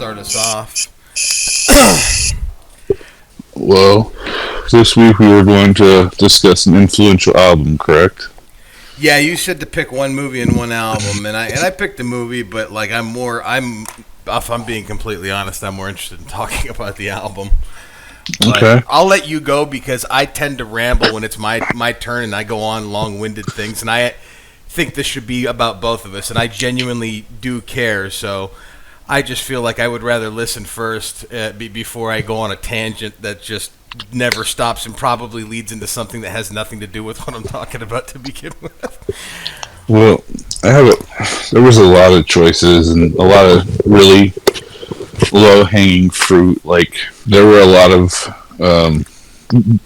start us off. Well, this week we were going to discuss an influential album, correct? Yeah, you said to pick one movie and one album, and I picked a movie, but like if I'm being completely honest, I'm more interested in talking about the album. But Okay. I'll let you go because I tend to ramble when it's my turn, and I go on long-winded things, and I think this should be about both of us, and I genuinely do care. So I just feel like I would rather listen first before I go on a tangent that just never stops and probably leads into something that has nothing to do with what I'm talking about to begin with. Well, there was a lot of choices and a lot of really low-hanging fruit. Like, there were a lot of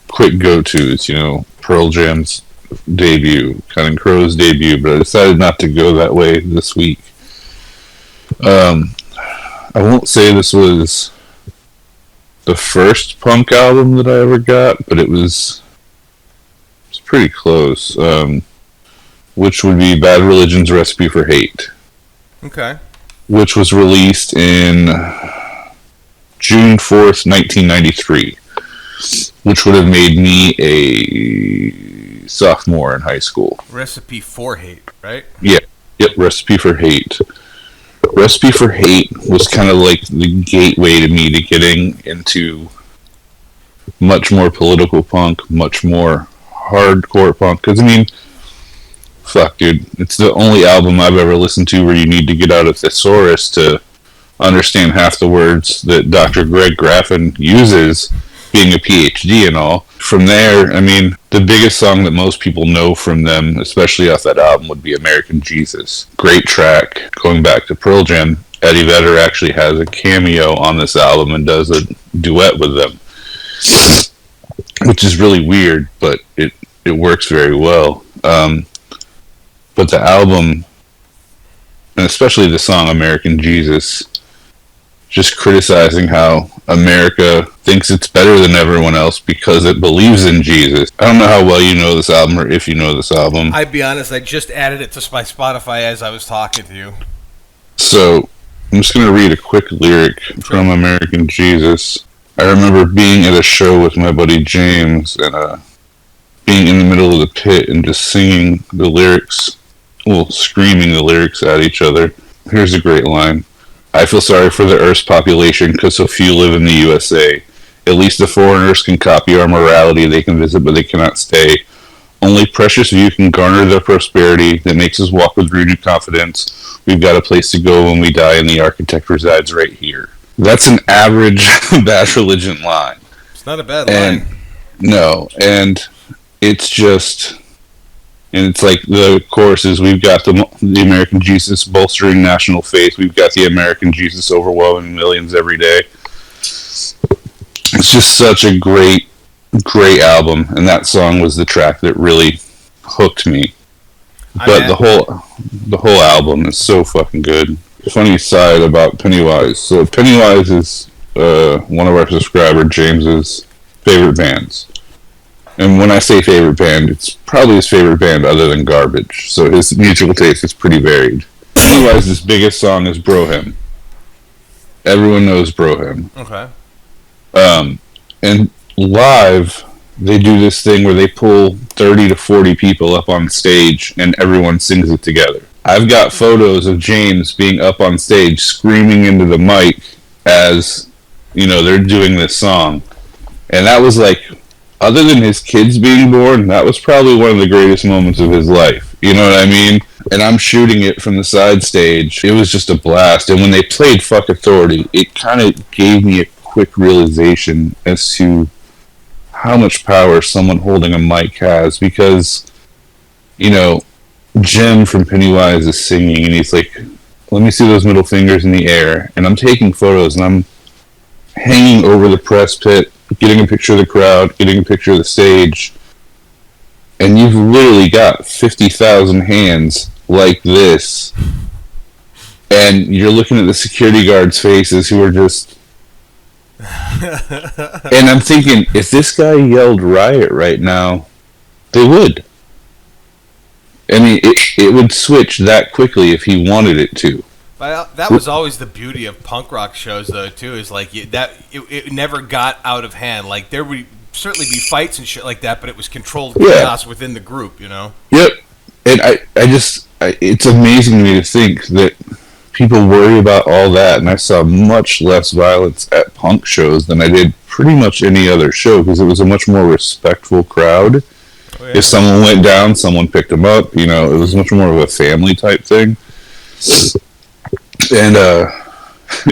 quick go-tos, Pearl Jam's debut, Counting Crows' debut, but I decided not to go that way this week. I won't say this was the first punk album that I ever got, but it was pretty close. Which would be Bad Religion's Recipe for Hate. Okay. Which was released in June 4th, 1993. Which would have made me a sophomore in high school. Recipe for Hate, right? Yeah. Yep, Recipe for Hate. Recipe for Hate was kind of like the gateway to me to getting into much more political punk, much more hardcore punk. Because, fuck, dude, it's the only album I've ever listened to where you need to get out a thesaurus to understand half the words that Dr. Greg Graffin uses, being a PhD and all. From there, the biggest song that most people know from them, especially off that album, would be American Jesus. Great track. Going back to Pearl Jam, Eddie Vedder actually has a cameo on this album and does a duet with them, which is really weird, but it works very well. But the album, and especially the song American Jesus, just criticizing how America thinks it's better than everyone else because it believes in Jesus. I don't know how well you know this album or if you know this album. I'd be honest, I just added it to my Spotify as I was talking to you. So, I'm just going to read a quick lyric from American Jesus. I remember being at a show with my buddy James and being in the middle of the pit and just singing the lyrics, screaming the lyrics at each other. Here's a great line. I feel sorry for the Earth's population because so few live in the USA. At least the foreigners can copy our morality. They can visit, but they cannot stay. Only precious few can garner the prosperity that makes us walk with renewed confidence. We've got a place to go when we die, and the architect resides right here. That's an average Bad Religion line. It's not a bad line. No, and it's just... And it's like the chorus is, we've got the American Jesus bolstering national faith. We've got the American Jesus overwhelming millions every day. It's just such a great, great album. And that song was the track that really hooked me. But the whole album is so fucking good. Funny side about Pennywise. So Pennywise is one of our subscriber, James's favorite bands. And when I say favorite band, it's probably his favorite band other than Garbage. So his musical taste is pretty varied. Pennywise's biggest song is Bro Hymn. Everyone knows Bro Hymn. Okay. And live, they do this thing where they pull 30 to 40 people up on stage and everyone sings it together. I've got photos of James being up on stage screaming into the mic as, they're doing this song. And that was like... Other than his kids being born, that was probably one of the greatest moments of his life. You know what I mean? And I'm shooting it from the side stage. It was just a blast. And when they played Fuck Authority, it kind of gave me a quick realization as to how much power someone holding a mic has. Because, Jim from Pennywise is singing, and he's like, let me see those middle fingers in the air. And I'm taking photos, and I'm hanging over the press pit, getting a picture of the crowd, getting a picture of the stage, and you've literally got 50,000 hands like this, and you're looking at the security guards' faces who are just... And I'm thinking, if this guy yelled riot right now, they would. I mean, it would switch that quickly if he wanted it to. But that was always the beauty of punk rock shows, though. Too is like it never got out of hand. Like there would certainly be fights and shit like that, but it was controlled chaos within the group. You know. Yep. And it's amazing to me to think that people worry about all that, and I saw much less violence at punk shows than I did pretty much any other show because it was a much more respectful crowd. Oh, yeah. If someone went down, someone picked them up. You know, it was much more of a family type thing. And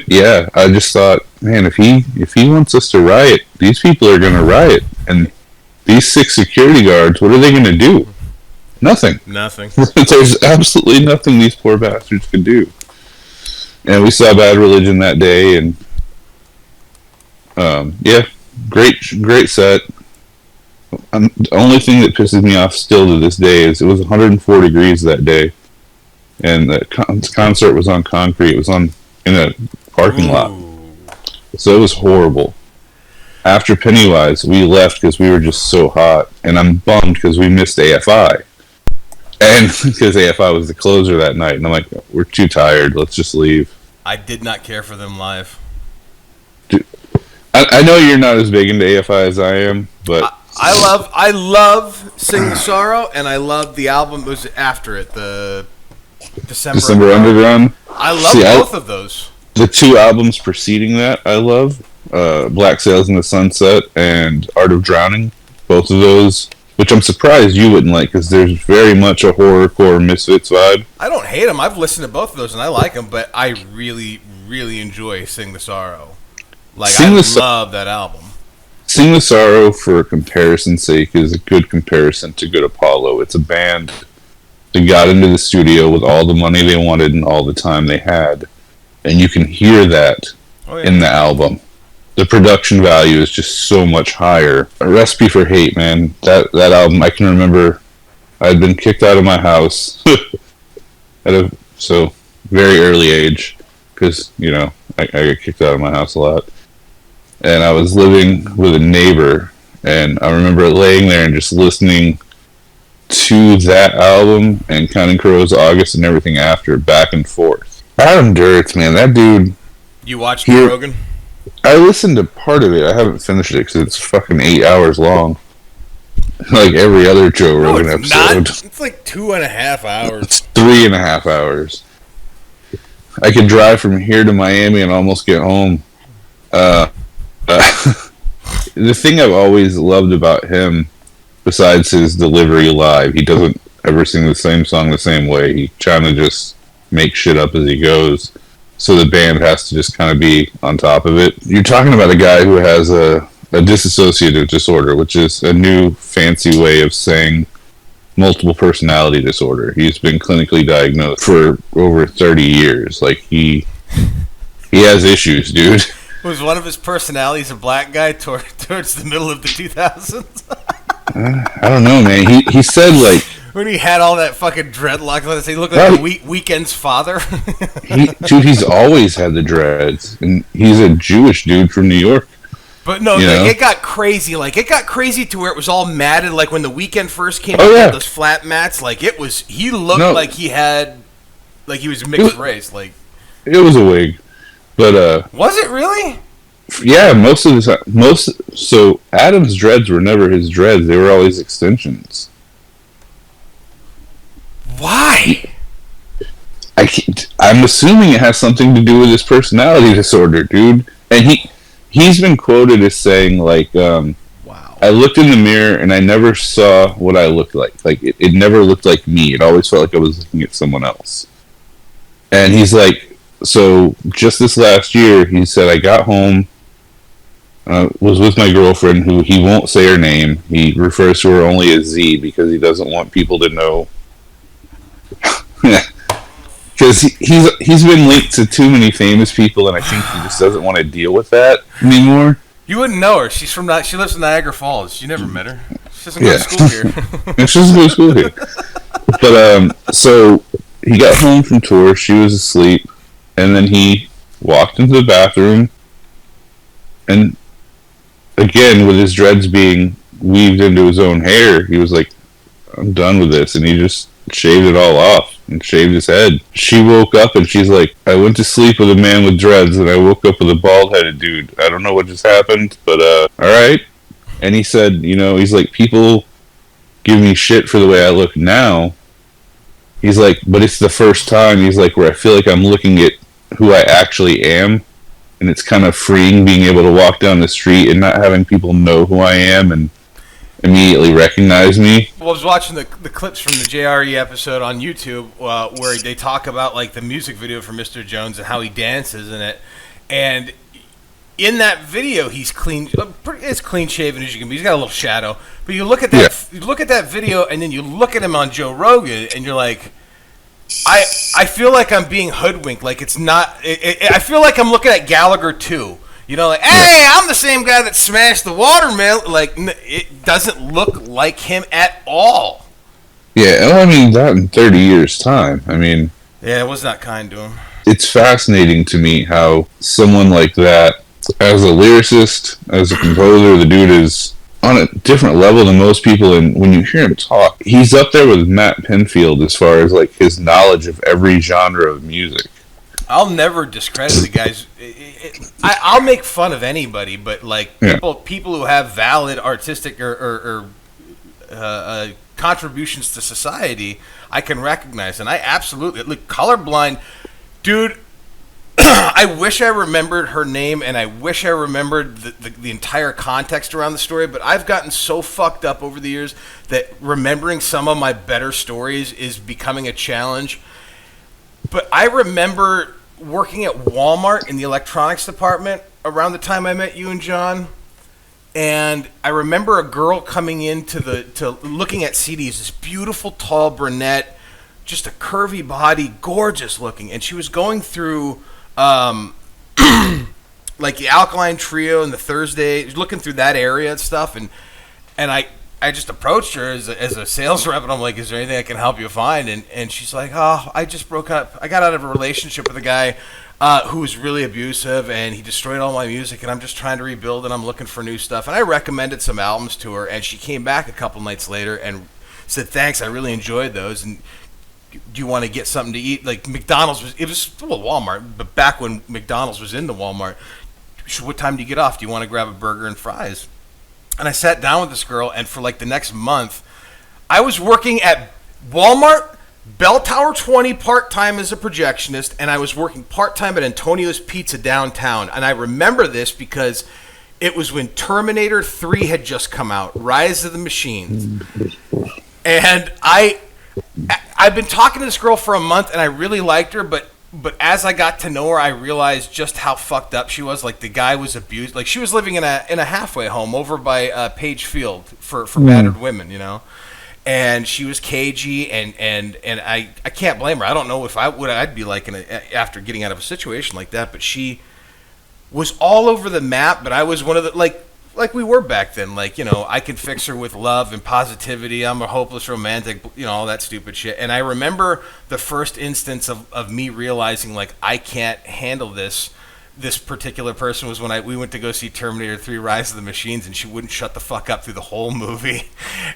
yeah, I just thought, man, if he wants us to riot, these people are going to riot, and these 6 security guards, what are they going to do? Nothing. There's absolutely nothing these poor bastards could do. And we saw Bad Religion that day, and yeah, great set. The only thing that pisses me off still to this day is it was 104 degrees that day, and the concert was on concrete. It was in a parking lot, so it was horrible. After Pennywise, we left because we were just so hot, and I'm bummed because we missed AFI, and because AFI was the closer that night, and I'm like, we're too tired. Let's just leave. I did not care for them live. Dude, I know you're not as big into AFI as I am, but I love Sing the Sorrow, and I love the album. It was after it, the December Underground. I love both of those. The 2 albums preceding that, I love Black Sails in the Sunset and Art of Drowning. Both of those, which I'm surprised you wouldn't like, because there's very much a horrorcore Misfits vibe. I don't hate them. I've listened to both of those, and I like them, but I really, really enjoy Sing the Sorrow. Like, I love that album. Sing the Sorrow, for comparison's sake, is a good comparison to Good Apollo. It's a band that got into the studio with all the money they wanted and all the time they had, and you can hear that in the album. The production value is just so much higher. A Recipe for Hate, man. That album, I can remember I'd been kicked out of my house at a very early age, because, you know, I get kicked out of my house a lot. And I was living with a neighbor, and I remember laying there and just listening to that album and Counting Crows, August, and everything after, back and forth. Adam Duritz, man, that dude. You watched Joe Rogan? I listened to part of it. I haven't finished it because it's fucking 8 hours long. Like every other Joe Rogan episode. It's like 2.5 hours. It's 3.5 hours. I could drive from here to Miami and almost get home. The thing I've always loved about him, besides his delivery live, he doesn't ever sing the same song the same way. He kind of just makes shit up as he goes. So the band has to just kind of be on top of it. You're talking about a guy who has a dissociative disorder, which is a new fancy way of saying multiple personality disorder. He's been clinically diagnosed for over 30 years. Like, he has issues, dude. Was one of his personalities a black guy towards the middle of the 2000s? I don't know, man. He said, like... When he had all that fucking dreadlocks, he looked like the Weekend's father. Dude, he's always had the dreads. And he's a Jewish dude from New York. But no, it got crazy. Like, it got crazy to where it was all matted. Like, when the Weekend first came out, with those flat mats, like, he looked like he had... Like, he was mixed race. Like, it was a wig. But, was it really? Yeah, most of the time. So, Adam's dreads were never his dreads. They were always extensions. Why? I'm assuming it has something to do with his personality disorder, dude. And he's been quoted as saying, like, wow. I looked in the mirror and I never saw what I looked like. Like, it never looked like me. It always felt like I was looking at someone else. And he's like, so just this last year, he said, I got home, was with my girlfriend, who he won't say her name. He refers to her only as Z because he doesn't want people to know. Because he's been linked to too many famous people, and I think he just doesn't want to deal with that anymore. You wouldn't know her. She lives in Niagara Falls. You never met her. She doesn't go to school here. She doesn't go to school here. But so he got home from tour. She was asleep, and then he walked into the bathroom, and again, with his dreads being weaved into his own hair, he was like, I'm done with this. And he just shaved it all off and shaved his head. She woke up and she's like, I went to sleep with a man with dreads and I woke up with a bald-headed dude. I don't know what just happened, but alright. And he said, he's like, people give me shit for the way I look now. He's like, but it's the first time, he's like, where I feel like I'm looking at who I actually am, and it's kind of freeing being able to walk down the street and not having people know who I am and immediately recognize me. Well, I was watching the clips from the JRE episode on YouTube where they talk about like the music video for Mr. Jones and how he dances in it, and in that video he's clean, as clean shaven as you can be. He's got a little shadow, but you look at that, you look at that video, and then you look at him on Joe Rogan, and you're like, I feel like I'm being hoodwinked. Like it's not. I feel like I'm looking at Gallagher too. Like, hey, I'm the same guy that smashed the watermelon. Like, it doesn't look like him at all. Yeah, well, I mean, that in 30 years' time. I mean... Yeah, it was not kind to him. It's fascinating to me how someone like that, as a lyricist, as a composer, the dude is on a different level than most people, and when you hear him talk, he's up there with Matt Pinfield as far as, like, his knowledge of every genre of music. I'll never discredit the guys. I'll make fun of anybody, but like people who have valid artistic or contributions to society, I can recognize, and I absolutely look colorblind, dude. I wish I remembered her name, and I wish I remembered the entire context around the story. But I've gotten so fucked up over the years that remembering some of my better stories is becoming a challenge. But I remember working at Walmart in the electronics department around the time I met you and John, and I remember a girl coming in to looking at CDs, this beautiful tall brunette, just a curvy body, gorgeous looking, and she was going through like the Alkaline Trio and the Thursday, looking through that area and stuff, and I just approached her as a sales rep, and I'm like, is there anything I can help you find? And she's like, oh, I just broke up. I got out of a relationship with a guy who was really abusive, and he destroyed all my music, and I'm just trying to rebuild, and I'm looking for new stuff. And I recommended some albums to her, and she came back a couple nights later and said, thanks, I really enjoyed those, and do you want to get something to eat? Like McDonald's was still a Walmart, but back when McDonald's was in the Walmart, what time do you get off? Do you want to grab a burger and fries? And I sat down with this girl, and for like the next month, I was working at Walmart, Bell Tower 20 part-time as a projectionist, and I was working part-time at Antonio's Pizza downtown. And I remember this because it was when Terminator 3 had just come out, Rise of the Machines. And I've been talking to this girl for a month, and I really liked her, but as I got to know her, I realized just how fucked up she was. Like, the guy was abused. Like, she was living in a halfway home over by Page Field for battered women, And she was cagey, and I can't blame her. I don't know what I'd be like after getting out of a situation like that. But she was all over the map. But I was one of the like we were back then. Like, I can fix her with love and positivity. I'm a hopeless romantic, all that stupid shit. And I remember the first instance of me realizing, like, I can't handle this particular person was when we went to go see Terminator 3 Rise of the Machines, and she wouldn't shut the fuck up through the whole movie.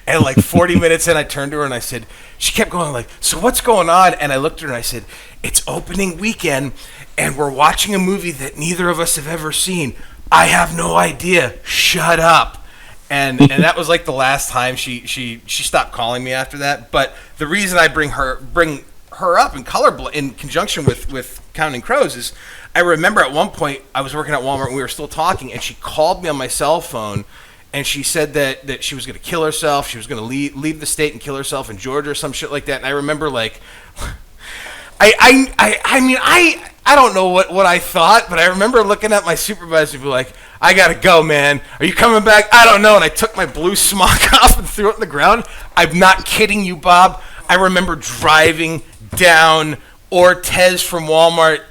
And like 40 minutes in, I turned to her and I said, she kept going like, so what's going on? And I looked at her and I said, it's opening weekend, and we're watching a movie that neither of us have ever seen. I have no idea. Shut up. And that was like the last time she stopped calling me after that. But the reason I bring her up in conjunction with Counting Crows is I remember at one point I was working at Walmart and we were still talking, and she called me on my cell phone, and she said that she was going to kill herself. She was going to leave the state and kill herself in Georgia or some shit like that. And I remember like I don't know what I thought, but I remember looking at my supervisor and be like, I gotta go, man. Are you coming back? I don't know. And I took my blue smock off and threw it on the ground. I'm not kidding you, Bob. I remember driving down Ortez from Walmart,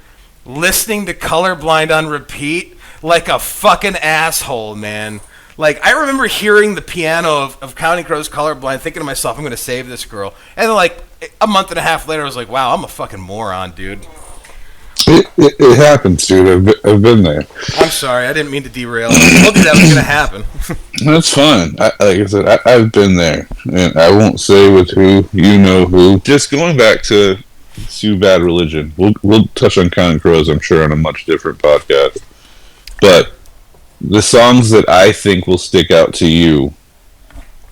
listening to Colorblind on repeat like a fucking asshole, man. Like, I remember hearing the piano of Counting Crows Colorblind, thinking to myself, I'm going to save this girl. And then, like, a month and a half later, I was like, wow, I'm a fucking moron, dude. It happens, dude. I've been there. I'm sorry, I didn't mean to derail. I told you that was going to happen. That's fine. Like I said, I've been there, and I won't say with who. You know who. Just going back to Bad Religion. We'll touch on Counting Crows, I'm sure, on a much different podcast. But the songs that I think will stick out to you,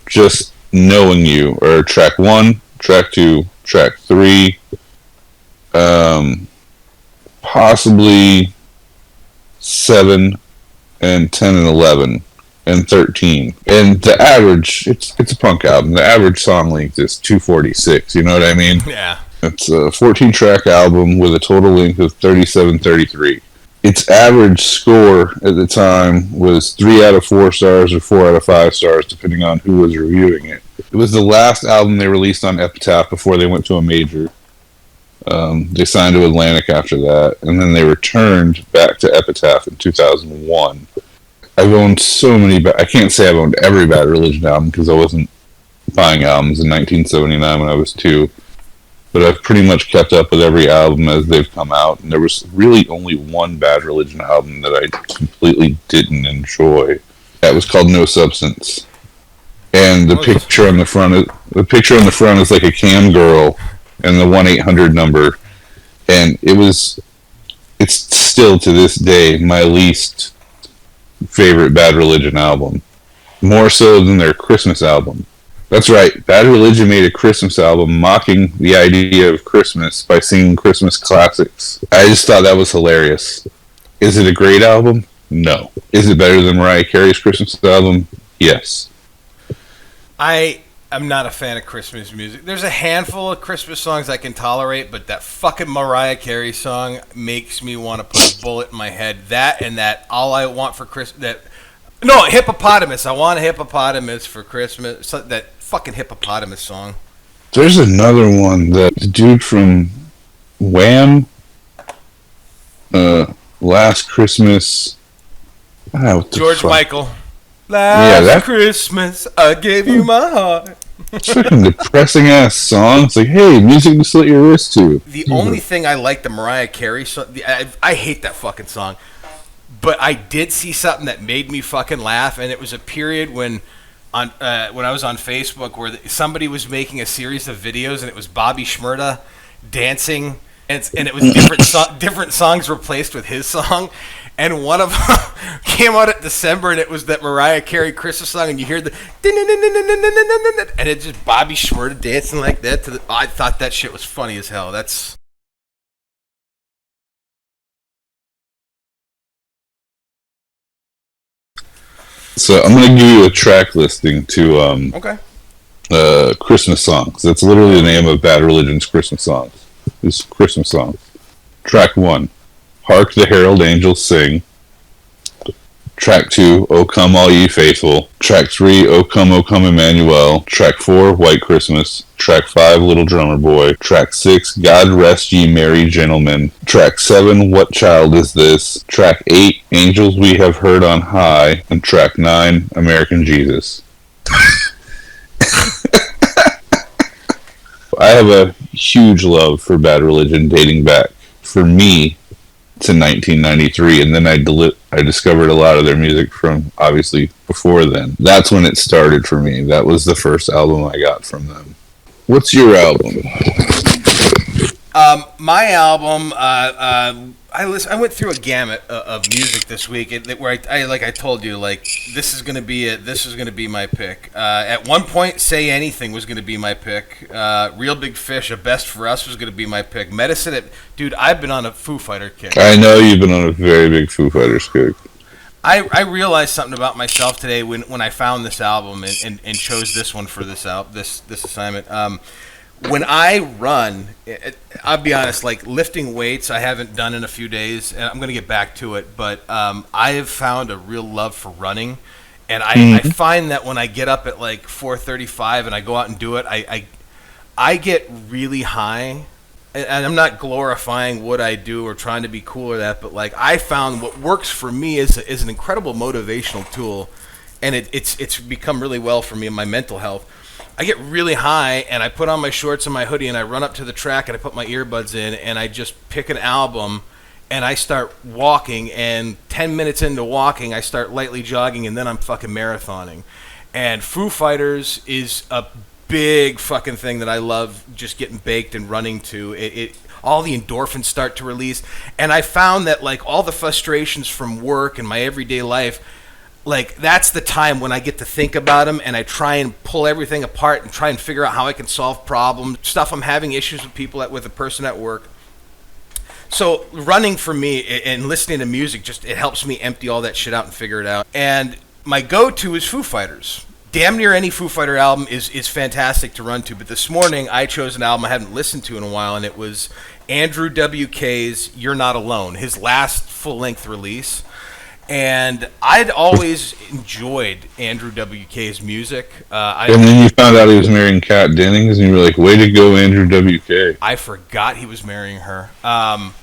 just knowing you, are track 1, track 2, track 3, possibly 7 and 10 and 11 and 13. And the average, it's a punk album. The average song length is 246. You know what I mean? Yeah. It's a 14-track album with a total length of 37:33. Its average score at the time was 3 out of 4 stars or 4 out of 5 stars, depending on who was reviewing it. It was the last album they released on Epitaph before they went to a major. They signed to Atlantic after that, and then they returned back to Epitaph in 2001. I've owned so many. I can't say I've owned every Bad Religion album because I wasn't buying albums in 1979 when I was 2. But I've pretty much kept up with every album as they've come out, and there was really only one Bad Religion album that I completely didn't enjoy. That was called No Substance, and the picture on the front is like a cam girl and the 1-800 number, and it's still to this day my least favorite Bad Religion album, more so than their Christmas album. That's right, Bad Religion made a Christmas album mocking the idea of Christmas by singing Christmas classics. I just thought that was hilarious. Is it a great album? No. Is it better than Mariah Carey's Christmas album? Yes. I'm not a fan of Christmas music. There's a handful of Christmas songs I can tolerate, but that fucking Mariah Carey song makes me want to put a bullet in my head. That and that All I Want for Christmas. No, Hippopotamus. I want a hippopotamus for Christmas. That fucking Hippopotamus song. There's another one that the dude from Wham, Last Christmas. George Michael. Last Christmas, I gave you my heart. It's fucking depressing ass song. It's like, hey, music to slit your wrist to. The only thing I like the Mariah Carey song, I hate that fucking song, but I did see something that made me fucking laugh, and it was a period when I was on Facebook where somebody was making a series of videos, and it was Bobby Shmurda dancing, and it was different songs replaced with his song. And one of them came out at December, and it was that Mariah Carey Christmas song, and you hear the and it's just Bobby Shmurda dancing like that. I thought that shit was funny as hell. So I'm going to give you a track listing to okay. Christmas songs. That's literally the name of Bad Religion's Christmas songs. It's Christmas songs. Track 1. Hark the Herald Angels Sing. Track 2, O Come All Ye Faithful. Track 3, O Come Emmanuel. Track 4, White Christmas. Track 5, Little Drummer Boy. Track 6, God Rest Ye Merry Gentlemen. Track 7, What Child Is This? Track 8, Angels We Have Heard on High. And track 9, American Jesus. I have a huge love for Bad Religion dating back, for me, to 1993, and then I discovered a lot of their music from, obviously, before then. That's when it started for me. That was the first album I got from them. What's your album? My album, I went through a gamut of music this week, where I like I told you, like this is gonna be my pick. At one point, Say Anything was gonna be my pick. Real Big Fish, A Best for Us was gonna be my pick. Medicine, dude, I've been on a Foo Fighter kick. I know you've been on a very big Foo Fighters kick. I realized something about myself today when I found this album and chose this one for this assignment. When I run, I'll be honest, like lifting weights, I haven't done in a few days, and I'm going to get back to it, but I have found a real love for running, and I find that when I get up at like 4:35 and I go out and do it, I get really high, and I'm not glorifying what I do or trying to be cool or that, but like I found what works for me is an incredible motivational tool, and it's become really well for me in my mental health. I get really high, and I put on my shorts and my hoodie, and I run up to the track, and I put my earbuds in, and I just pick an album, and I start walking, and 10 minutes into walking, I start lightly jogging, and then I'm fucking marathoning. And Foo Fighters is a big fucking thing that I love just getting baked and running to. It all the endorphins start to release, and I found that like all the frustrations from work and my everyday life, like that's the time when I get to think about them, and I try and pull everything apart and try and figure out how I can solve problems, stuff I'm having issues with people with a person at work. So running for me and listening to music, just it helps me empty all that shit out and figure it out. And my go-to is Foo Fighters. Damn near any Foo Fighter album is fantastic to run to, but this morning I chose an album I hadn't listened to in a while, and it was Andrew WK's You're Not Alone, his last full-length release. And I'd always enjoyed Andrew WK's music. And then you found out he was marrying Kat Dennings, and you were like, way to go, Andrew WK. I forgot he was marrying her. I'm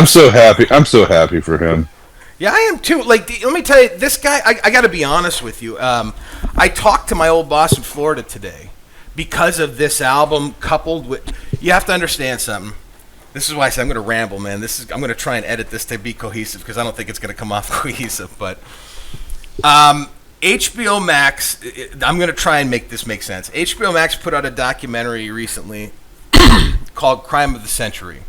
so happy. I'm so happy for him. Yeah, I am too. Like, let me tell you, this guy, I got to be honest with you. I talked to my old boss in Florida today because of this album coupled with, you have to understand something. This is why I said I'm going to ramble, man. I'm going to try and edit this to be cohesive because I don't think it's going to come off cohesive. But HBO Max, I'm going to try and make this make sense. HBO Max put out a documentary recently called Crime of the Century.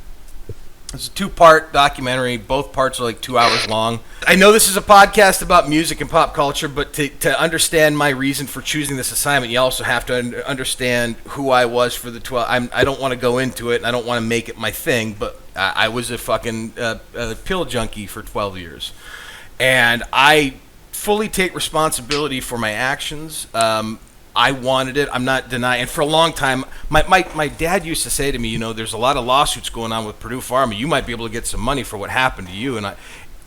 It's a 2-part documentary. Both parts are like 2 hours long. I know this is a podcast about music and pop culture, but to understand my reason for choosing this assignment, you also have to understand who I was for the 12. I don't want to go into it, and I don't want to make it my thing, but I was a fucking pill junkie for 12 years. And I fully take responsibility for my actions. I wanted it. I'm not denying. And for a long time, my dad used to say to me, you know, there's a lot of lawsuits going on with Purdue Pharma. You might be able to get some money for what happened to you. And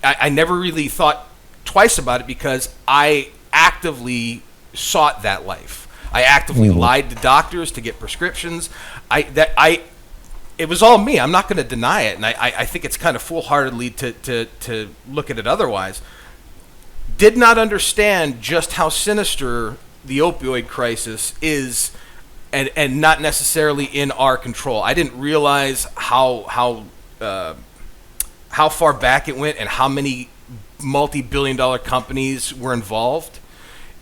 I never really thought twice about it because I actively sought that life. I actively lied to doctors to get prescriptions. It was all me. I'm not going to deny it. And I think it's kind of foolhardily to look at it otherwise. Did not understand just how sinister the opioid crisis is, and not necessarily in our control. I didn't realize how far back it went and how many multi-billion-dollar companies were involved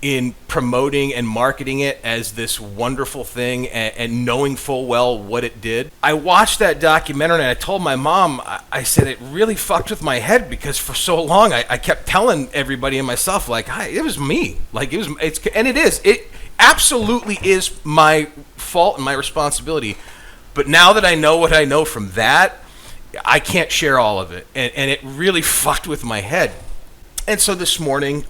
in promoting and marketing it as this wonderful thing, and knowing full well what it did. I watched that documentary and I told my mom, I said it really fucked with my head because for so long I kept telling everybody and myself like, "Hi, it was me." Like it absolutely is my fault and my responsibility. But now that I know what I know from that, I can't share all of it, and it really fucked with my head. And so this morning,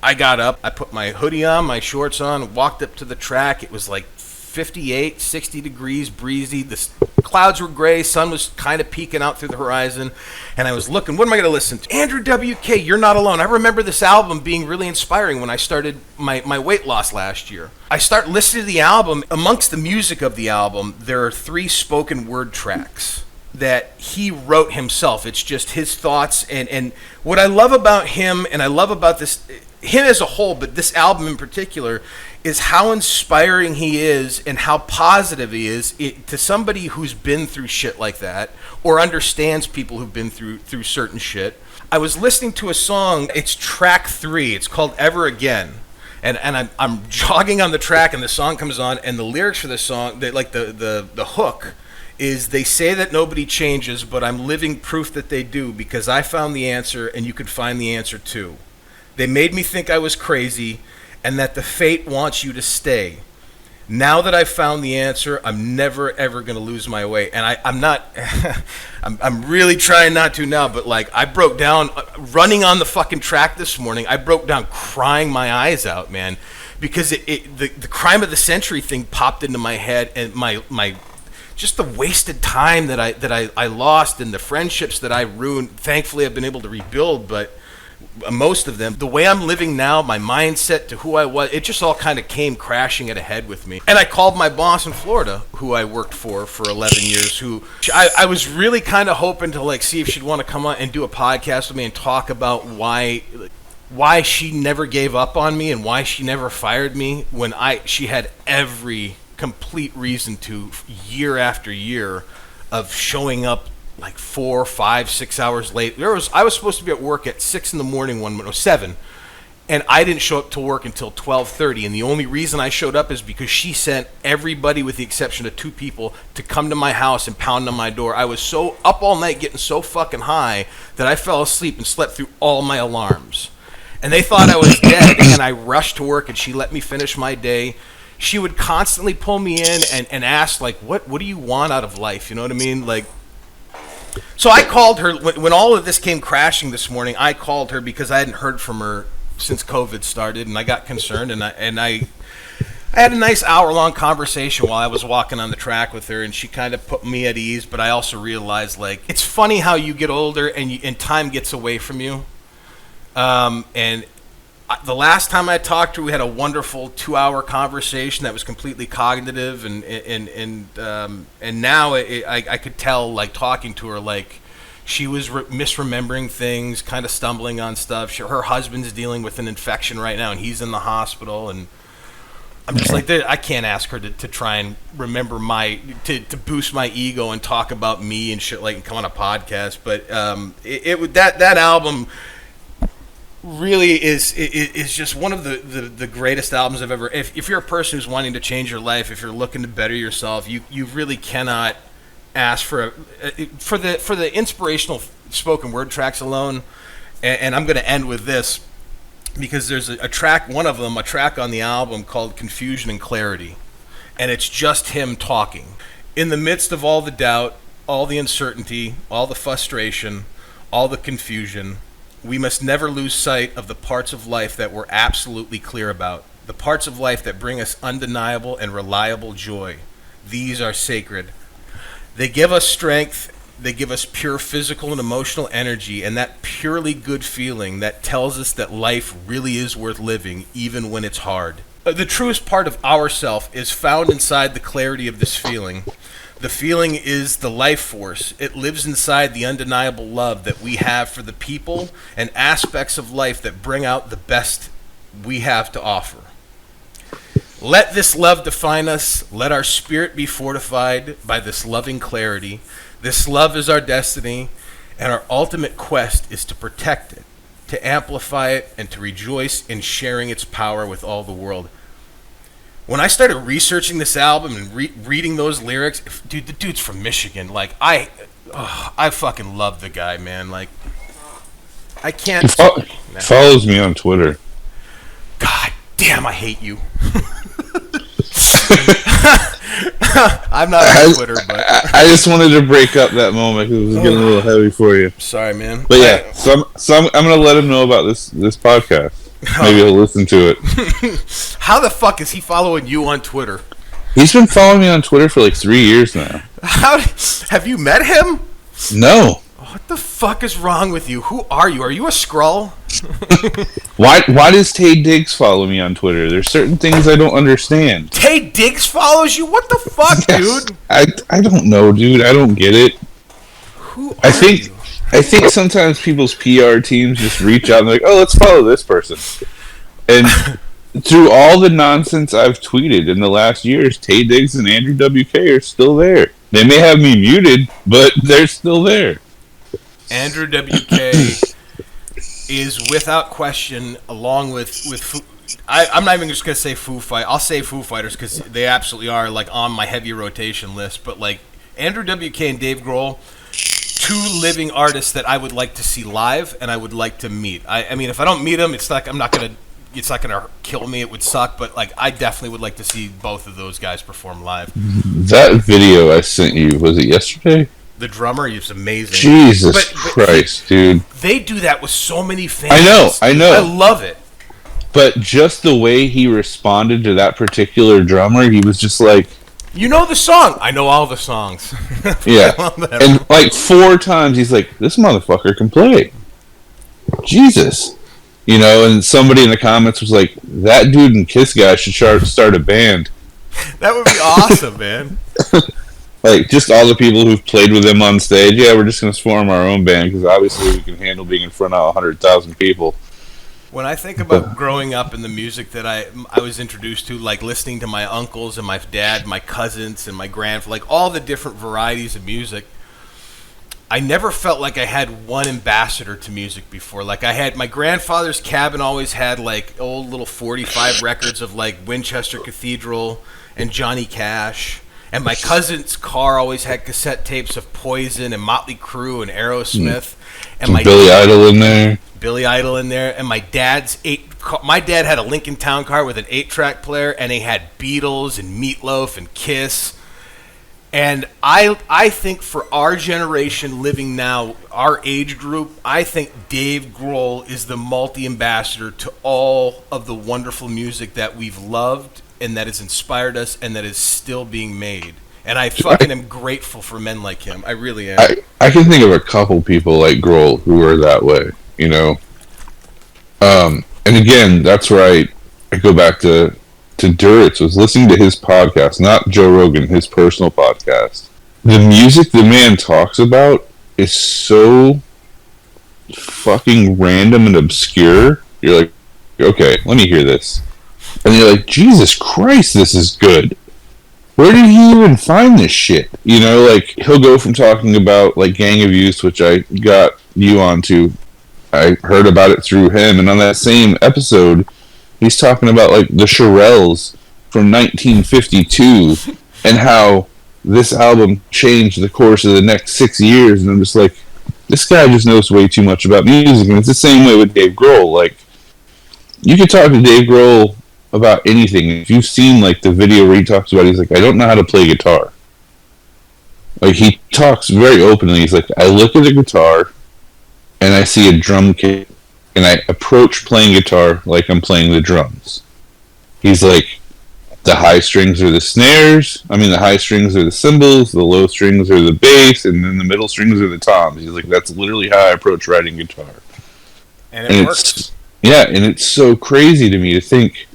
I got up, I put my hoodie on, my shorts on, walked up to the track. It was like 58, 60 degrees, breezy. The clouds were gray, sun was kind of peeking out through the horizon. And I was looking, what am I going to listen to? Andrew WK, You're Not Alone. I remember this album being really inspiring when I started my weight loss last year. I start listening to the album. Amongst the music of the album, there are 3 spoken word tracks that he wrote himself. It's just his thoughts. And what I love about him, and I love about this, him as a whole, but this album in particular, is how inspiring he is and how positive he is to somebody who's been through shit like that or understands people who've been through certain shit. I was listening to a song, it's track 3, it's called Ever Again. And I'm jogging on the track and the song comes on, and the lyrics for the song, the hook is, they say that nobody changes, but I'm living proof that they do, because I found the answer and you could find the answer too. They made me think I was crazy and that the fate wants you to stay. Now that I've found the answer, I'm never ever going to lose my way. And I'm not, I'm really trying not to now, but like I broke down running on the fucking track this morning. I broke down crying my eyes out, man, because the crime of the century thing popped into my head, and my just the wasted time that I lost and the friendships that I ruined. Thankfully, I've been able to rebuild, but most of them, the way I'm living now, my mindset to who I was, it just all kind of came crashing at a head with me. And I called my boss in Florida, who I worked for 11 years, who I was really kind of hoping to like see if she'd want to come on and do a podcast with me and talk about why she never gave up on me and why she never fired me when she had every complete reason to, year after year of showing up like 4, 5, 6 hours late. I was supposed to be at work at 6 in the morning one, no, 7, and I didn't show up to work until 12:30. And the only reason I showed up is because she sent everybody, with the exception of 2 people, to come to my house and pound on my door. I was so up all night getting so fucking high that I fell asleep and slept through all my alarms. And they thought I was dead, and I rushed to work, and she let me finish my day. She would constantly pull me in and ask, like, what do you want out of life? You know what I mean? Like, so I called her when all of this came crashing this morning. I called her because I hadn't heard from her since COVID started, and I got concerned, and I had a nice hour-long conversation while I was walking on the track with her, and she kind of put me at ease. But I also realized, like, it's funny how you get older and time gets away from you. The last time I talked to her, we had a wonderful 2-hour conversation that was completely cognitive, and now I could tell, like, talking to her, like, she was misremembering things, kind of stumbling on stuff. Her husband's dealing with an infection right now, and he's in the hospital, and I'm just like, I can't ask her to try and remember to boost my ego and talk about me and shit, like, and come on a podcast. But that album really is just one of the greatest albums I've ever. If you're a person who's wanting to change your life, if you're looking to better yourself, you really cannot ask for the inspirational spoken word tracks alone. And I'm going to end with this, because there's a track on the album called Confusion and Clarity, and it's just him talking in the midst of all the doubt, all the uncertainty, all the frustration, all the confusion. We must never lose sight of the parts of life that we're absolutely clear about, the parts of life that bring us undeniable and reliable joy. These are sacred. They give us strength, they give us pure physical and emotional energy, and that purely good feeling that tells us that life really is worth living, even when it's hard. The truest part of ourself is found inside the clarity of this feeling. The feeling is the life force. It lives inside the undeniable love that we have for the people and aspects of life that bring out the best we have to offer. Let this love define us. Let our spirit be fortified by this loving clarity. This love is our destiny, and our ultimate quest is to protect it, to amplify it, and to rejoice in sharing its power with all the world. When I started researching this album and reading those lyrics, dude, the dude's from Michigan. Like, I fucking love the guy, man. Like, I can't. He follows me on Twitter. God damn, I hate you. I'm not on Twitter, but I just wanted to break up that moment because it was getting a little heavy for you. Sorry, man. But yeah, so I'm gonna let him know about this podcast. Maybe he'll listen to it. How the fuck is he following you on Twitter? He's been following me on Twitter for like 3 years now. Have you met him? No. What the fuck is wrong with you? Who are you? Are you a Skrull? Why does Tay Diggs follow me on Twitter? There's certain things I don't understand. Tay Diggs follows you? What the fuck, yes. Dude? I don't know, dude. I don't get it. Who are you? I think sometimes people's PR teams just reach out and they're like, oh, let's follow this person. And through all the nonsense I've tweeted in the last years, Tay Diggs and Andrew WK are still there. They may have me muted, but they're still there. Andrew WK is without question, along with I'm not even just gonna say Foo Fighters. I'll say Foo Fighters because they absolutely are like on my heavy rotation list. But like Andrew WK and Dave Grohl, two living artists that I would like to see live and I would like to meet. I mean, if I don't meet them, it's not gonna kill me. It would suck, but like I definitely would like to see both of those guys perform live. That video I sent you, was it yesterday? The drummer is amazing. Jesus Christ, dude. They do that with so many fans. I know. I love it. But just the way he responded to that particular drummer, he was just like... You know the song. I know all the songs. Yeah. And like 4 times he's like, this motherfucker can play. Jesus. You know, and somebody in the comments was like, that dude and Kiss guy should start a band. That would be awesome, man. Like, just all the people who've played with him on stage, yeah, we're just going to form our own band, because obviously we can handle being in front of 100,000 people. When I think about growing up in the music that I was introduced to, like listening to my uncles and my dad, my cousins and my grandfather, like all the different varieties of music, I never felt like I had one ambassador to music before. Like I had my grandfather's cabin always had like old little 45 records of like Winchester Cathedral and Johnny Cash. And my cousin's car always had cassette tapes of Poison and Motley Crue and Aerosmith. And my Billy Idol in there. Billy Idol in there. And my dad had a Lincoln Town Car with an 8-track player, and they had Beatles and Meatloaf and Kiss. And I think for our generation living now, our age group, I think Dave Grohl is the multi-ambassador to all of the wonderful music that we've loved and that has inspired us and that is still being made. And I fucking am grateful for men like him. I really am. I can think of a couple people like Grohl who are that way, you know. And again, that's where I go back to Duritz, was listening to his podcast, not Joe Rogan, his personal podcast. The music the man talks about is so fucking random and obscure. You're like, okay, let me hear this. And you're like, Jesus Christ, this is good. Where did he even find this shit? You know, like, he'll go from talking about, like, Gang of Youth, which I got you onto. I heard about it through him, and on that same episode, he's talking about, like, the Shirelles from 1952 and how this album changed the course of the next 6 years. And I'm just like, this guy just knows way too much about music. And it's the same way with Dave Grohl. Like, you could talk to Dave Grohl about anything. If you've seen, like, the video where he talks about, he's like, I don't know how to play guitar. Like, he talks very openly. He's like, I look at the guitar and I see a drum kit, and I approach playing guitar like I'm playing the drums. He's like, the high strings are the snares, the high strings are the cymbals, the low strings are the bass, and then the middle strings are the toms. He's like, that's literally how I approach writing guitar. And it works. Yeah, and it's so crazy to me to think,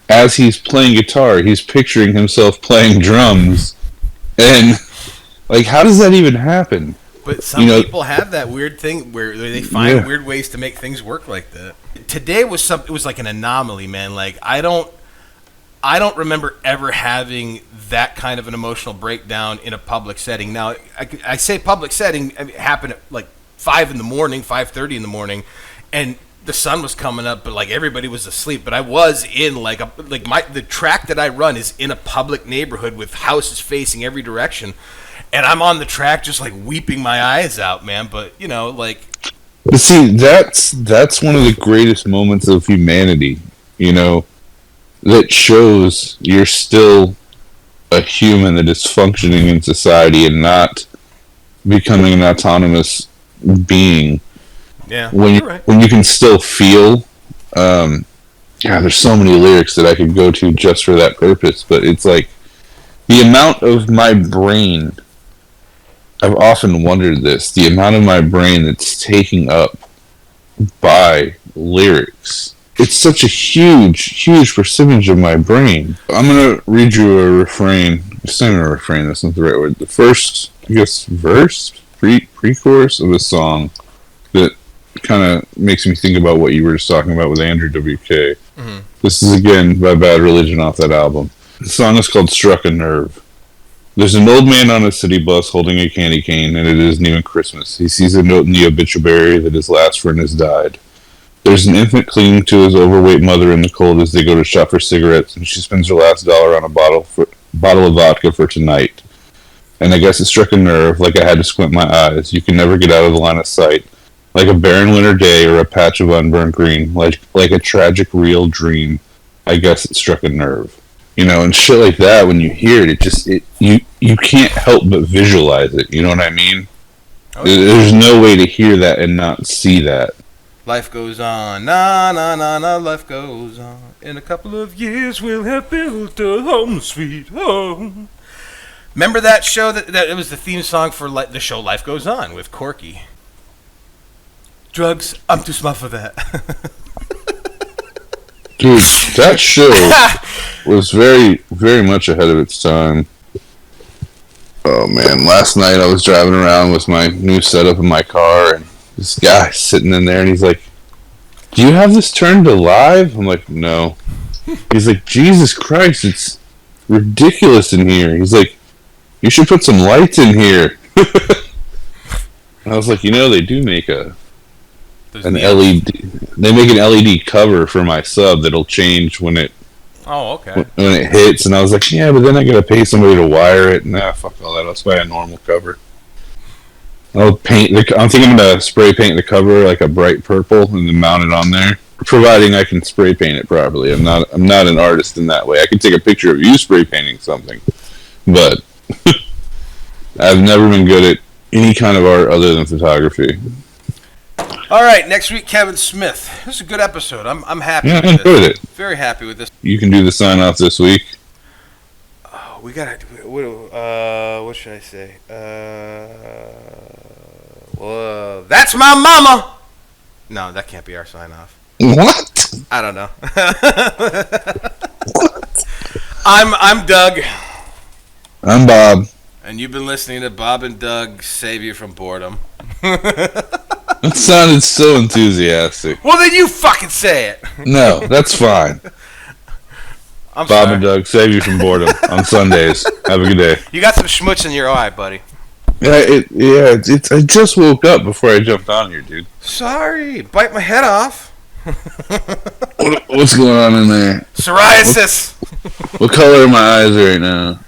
as he's playing guitar, he's picturing himself playing drums, and, like, how does that even happen? But some people have that weird thing where they find weird ways to make things work like that. Today was it was like an anomaly, man. Like, I don't remember ever having that kind of an emotional breakdown in a public setting. Now, I say public setting, it happened at like 5:30 in the morning, and the sun was coming up, but like everybody was asleep. But I was in the track that I run is in a public neighborhood with houses facing every direction. And I'm on the track just, like, weeping my eyes out, man. But, you know, like... But see, that's one of the greatest moments of humanity, you know, that shows you're still a human that is functioning in society and not becoming an autonomous being. Yeah, when you can still feel... there's so many lyrics that I could go to just for that purpose, but it's like, the amount of my brain... I've often wondered this, the amount of my brain that's taken up by lyrics. It's such a huge percentage of my brain. I'm going to read you a refrain. It's not even a refrain, that's not the right word. The first, I guess, verse, pre-chorus of a song that kind of makes me think about what you were just talking about with Andrew WK. Mm-hmm. This is, again, by Bad Religion off that album. The song is called Struck a Nerve. There's an old man on a city bus holding a candy cane, and it isn't even Christmas. He sees a note in the obituary that his last friend has died. There's an infant clinging to his overweight mother in the cold as they go to shop for cigarettes, and she spends her last dollar on a bottle of vodka for tonight. And I guess it struck a nerve, like I had to squint my eyes. You can never get out of the line of sight. Like a barren winter day or a patch of unburned green. Like a tragic real dream. I guess it struck a nerve. You know, and shit like that, when you hear it, you can't help but visualize it. You know what I mean? Okay. There's no way to hear that and not see that. Life goes on, na na na na, life goes on. In a couple of years we'll have built a home sweet home. Remember that show that it was the theme song for the show Life Goes On with Corky? Drugs, I'm too smart for that. Dude, that show was very, very much ahead of its time. Oh man, last night I was driving around with my new setup in my car, and this guy sitting in there, and he's like, do you have this turned to live? I'm like, no. He's like, Jesus Christ, it's ridiculous in here. He's like, you should put some lights in here. I was like, they do make an neons. LED. They make an LED cover for my sub that'll change when it Oh, okay. when it hits, and I was like, yeah, but then I gotta pay somebody to wire it. Nah, fuck all that. I'll just buy a normal cover. I'll paint. I'm thinking I'm gonna spray paint the cover like a bright purple and then mount it on there, providing I can spray paint it properly. I'm not an artist in that way. I can take a picture of you spray painting something, but I've never been good at any kind of art other than photography. All right, next week, Kevin Smith. This is a good episode. I'm happy. Yeah, with I enjoyed it. Very happy with this. You can do the sign off this week. Oh, we gotta. What should I say? That's my mama. No, that can't be our sign off. What? I don't know. I'm Doug. I'm Bob. And you've been listening to Bob and Doug Save You from Boredom. That sounded so enthusiastic. Well, then you fucking say it. No, that's fine. I'm Bob sorry. and Doug save you from boredom on Sundays. Have a good day. You got some schmutz in your eye, buddy. I just woke up before I jumped on here, dude. Sorry. Bite my head off. What's going on in there? Psoriasis. What color are my eyes right now?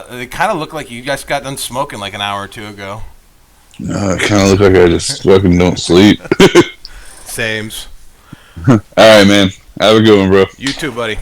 They kind of look like you guys got done smoking like an hour or two ago. I kind of look like I just fucking don't sleep. Sames. All right, man. Have a good one, bro. You too, buddy.